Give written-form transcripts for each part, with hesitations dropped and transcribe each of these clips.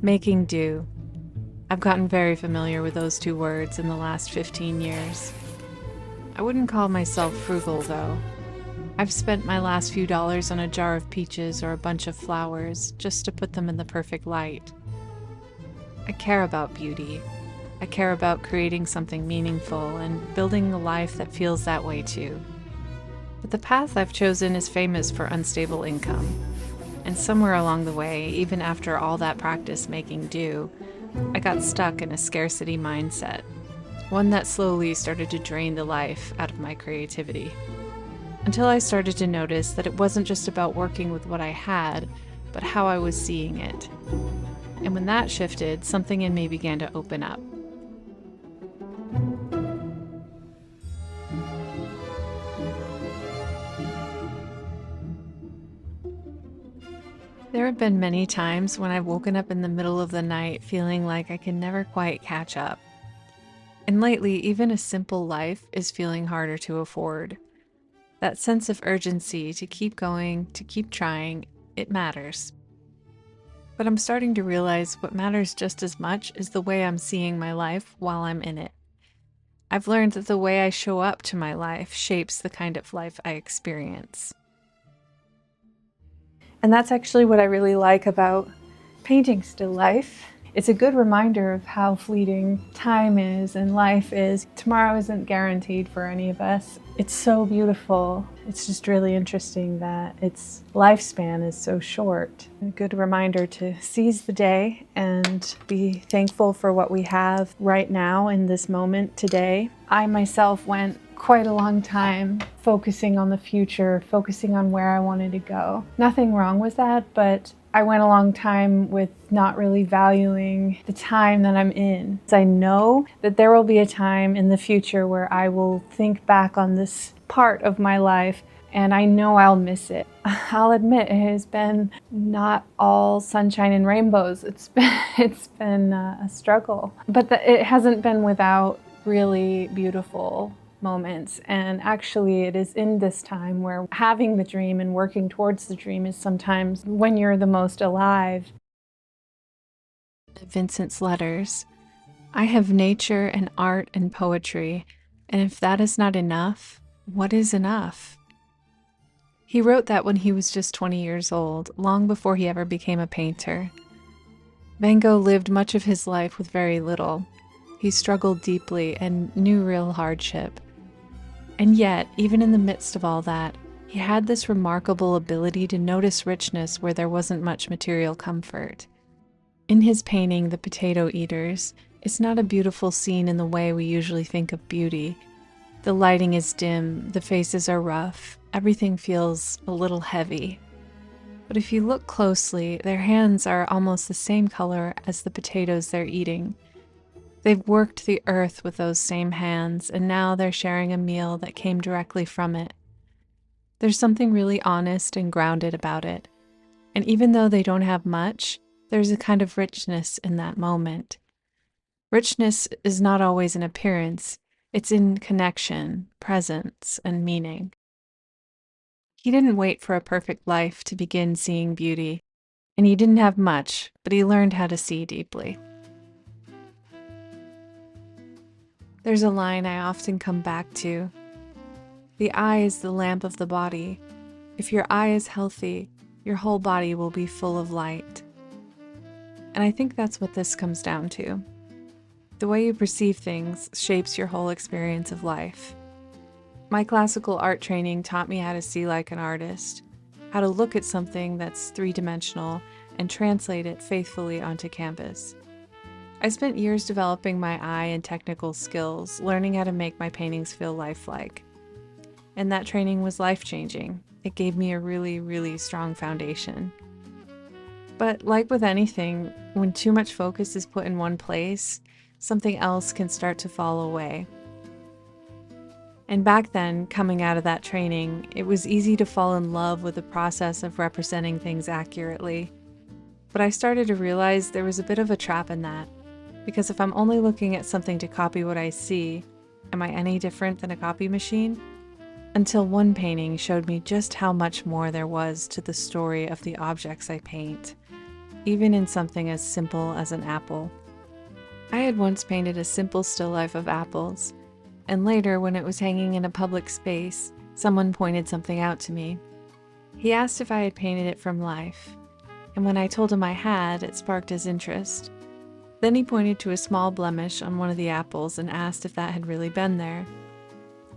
Making do. I've gotten very familiar with those two words in the last 15 years. I wouldn't call myself frugal, though. I've spent my last few dollars on a jar of peaches or a bunch of flowers just to put them in the perfect light. I care about beauty. I care about creating something meaningful and building a life that feels that way too. But the path I've chosen is famous for unstable income. And somewhere along the way, even after all that practice making do, I got stuck in a scarcity mindset, one that slowly started to drain the life out of my creativity. Until I started to notice that it wasn't just about working with what I had, but how I was seeing it. And when that shifted, something in me began to open up. There have been many times when I've woken up in the middle of the night feeling like I can never quite catch up. And lately, even a simple life is feeling harder to afford. That sense of urgency to keep going, to keep trying, it matters. But I'm starting to realize what matters just as much is the way I'm seeing my life while I'm in it. I've learned that the way I show up to my life shapes the kind of life I experience. And that's actually what I really like about painting still life. It's a good reminder of how fleeting time is and life is. Tomorrow isn't guaranteed for any of us. It's so beautiful. It's just really interesting that its lifespan is so short. A good reminder to seize the day and be thankful for what we have right now in this moment today. I myself went quite a long time focusing on the future, focusing on where I wanted to go. Nothing wrong with that, but I went a long time with not really valuing the time that I'm in. I know that there will be a time in the future where I will think back on this part of my life and I know I'll miss it. I'll admit it has been not all sunshine and rainbows. It's been a struggle, but it hasn't been without really beautiful moments. And actually it is in this time where having the dream and working towards the dream is sometimes when you're the most alive. Vincent's letters. I have nature and art and poetry, and if that is not enough, what is enough? He wrote that when he was just 20 years old, long before he ever became a painter. Van Gogh lived much of his life with very little. He struggled deeply and knew real hardship. And yet, even in the midst of all that, he had this remarkable ability to notice richness where there wasn't much material comfort. In his painting, The Potato Eaters, it's not a beautiful scene in the way we usually think of beauty. The lighting is dim, the faces are rough, everything feels a little heavy. But if you look closely, their hands are almost the same color as the potatoes they're eating. They've worked the earth with those same hands, and now they're sharing a meal that came directly from it. There's something really honest and grounded about it. And even though they don't have much, there's a kind of richness in that moment. Richness is not always in appearance, it's in connection, presence, and meaning. He didn't wait for a perfect life to begin seeing beauty, and he didn't have much, but he learned how to see deeply. There's a line I often come back to. The eye is the lamp of the body. If your eye is healthy, your whole body will be full of light. And I think that's what this comes down to. The way you perceive things shapes your whole experience of life. My classical art training taught me how to see like an artist, how to look at something that's three-dimensional and translate it faithfully onto canvas. I spent years developing my eye and technical skills, learning how to make my paintings feel lifelike. And that training was life-changing. It gave me a really, really strong foundation. But like with anything, when too much focus is put in one place, something else can start to fall away. And back then, coming out of that training, it was easy to fall in love with the process of representing things accurately. But I started to realize there was a bit of a trap in that. Because if I'm only looking at something to copy what I see, am I any different than a copy machine? Until one painting showed me just how much more there was to the story of the objects I paint. even in something as simple as an apple. I had once painted a simple still life of apples, and later, when it was hanging in a public space, someone pointed something out to me. He asked if I had painted it from life, and when I told him I had, it sparked his interest. Then he pointed to a small blemish on one of the apples and asked if that had really been there.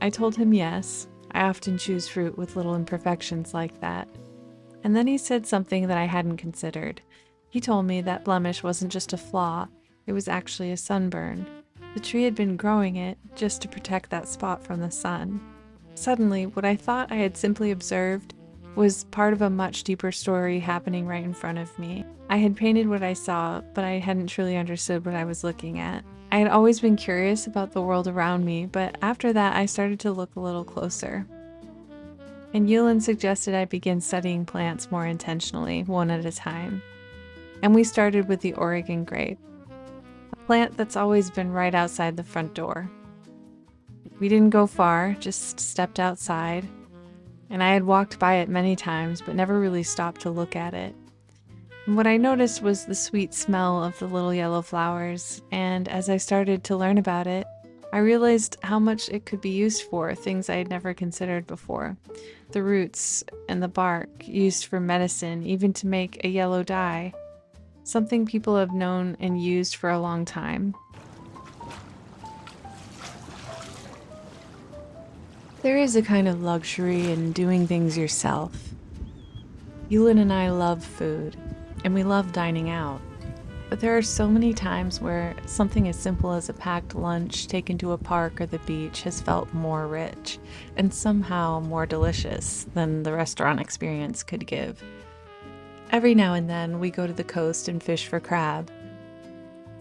I told him yes, I often choose fruit with little imperfections like that. And then he said something that I hadn't considered. He told me that blemish wasn't just a flaw, it was actually a sunburn. The tree had been growing it just to protect that spot from the sun. Suddenly, what I thought I had simply observed was part of a much deeper story happening right in front of me. I had painted what I saw, but I hadn't truly understood what I was looking at. I had always been curious about the world around me, but after that I started to look a little closer. And Yulin suggested I begin studying plants more intentionally, one at a time. And we started with the Oregon grape, a plant that's always been right outside the front door. We didn't go far, just stepped outside, and I had walked by it many times but never really stopped to look at it. And what I noticed was the sweet smell of the little yellow flowers, and as I started to learn about it, I realized how much it could be used for, things I had never considered before. The roots and the bark used for medicine, even to make a yellow dye, something people have known and used for a long time. There is a kind of luxury in doing things yourself. Yulin and I love food, and we love dining out. But there are so many times where something as simple as a packed lunch taken to a park or the beach has felt more rich, and somehow more delicious than the restaurant experience could give. Every now and then we go to the coast and fish for crab.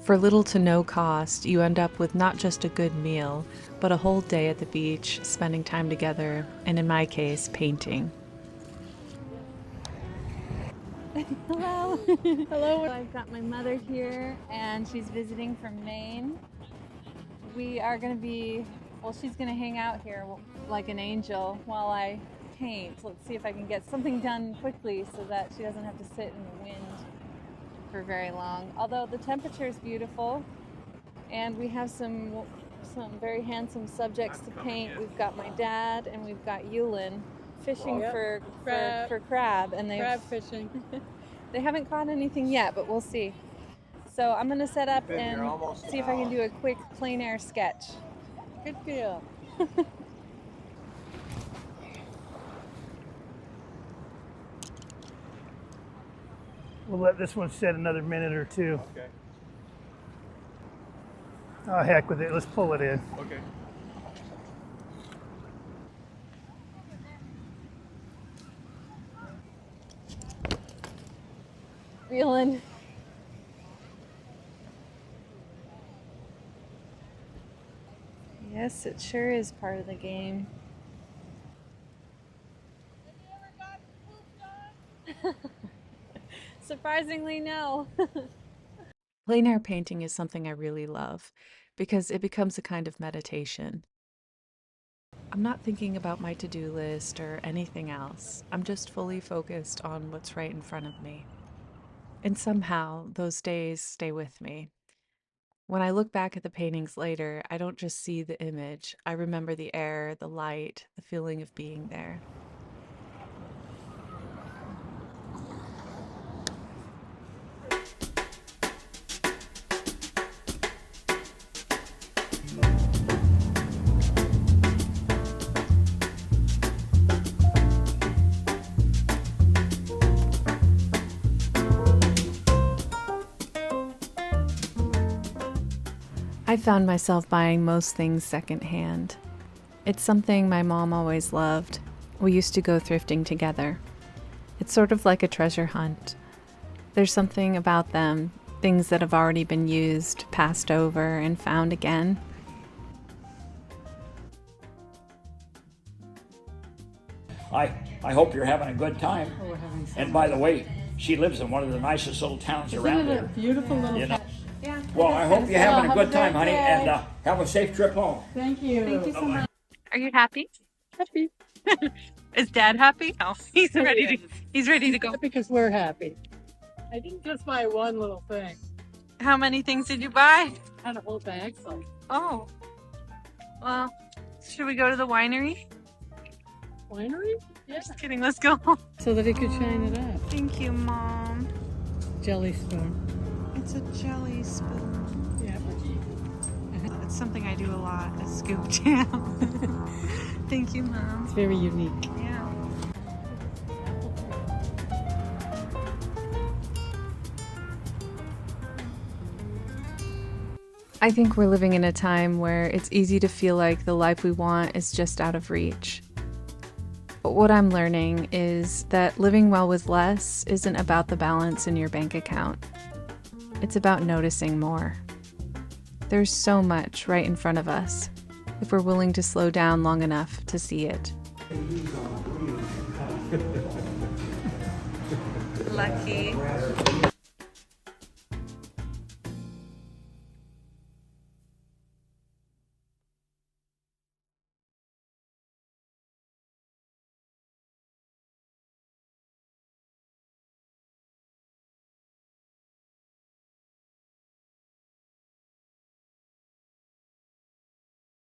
For little to no cost, you end up with not just a good meal, but a whole day at the beach, spending time together, and in my case, painting. Hello. Hello. I've got my mother here, and she's visiting from Maine. We are going to be, well, she's going to hang out here like an angel while I paint. Let's see if I can get something done quickly so that she doesn't have to sit in the wind for very long. Although the temperature is beautiful, and we have some very handsome subjects to paint. We've got my dad and we've got Yulin fishing for crab, and crab fishing. They haven't caught anything yet, but we'll see. So I'm gonna set up and see if I can do a quick plein air sketch. Good deal. We'll let this one sit another minute or two. Okay. Oh, heck with it. Let's pull it in. Okay. Reeling. Yes, it sure is part of the game. Surprisingly, no. Plein air painting is something I really love because it becomes a kind of meditation. I'm not thinking about my to-do list or anything else. I'm just fully focused on what's right in front of me. And somehow those days stay with me. When I look back at the paintings later, I don't just see the image. I remember the air, the light, the feeling of being there. I found myself buying most things secondhand. It's something my mom always loved. We used to go thrifting together. It's sort of like a treasure hunt. There's something about them, things that have already been used, passed over, and found again. I hope you're having a good time. Oh, we're having so And by the way, she lives in one of the nicest little towns around Isn't it a here. beautiful little You know? town? Yeah. Well, I hope you're having a have good a time, great honey, day. and have a safe trip home. Thank you. Thank you so much. Are you happy? Happy. Is Dad happy? No, he's ready to go. Because we're happy. I didn't just buy one little thing. How many things did you buy? I had a whole bag full. Oh. Well, should we go to the winery? Winery? Yeah. Just kidding, let's go. So that it could shine it up. Thank you, Mom. Jelly spoon. It's a jelly spoon. Yeah. It's something I do a lot, is scoop jam. Thank you, Mom. It's very unique. Yeah. I think we're living in a time where it's easy to feel like the life we want is just out of reach. But what I'm learning is that living well with less isn't about the balance in your bank account. It's about noticing more. There's so much right in front of us if we're willing to slow down long enough to see it. Lucky.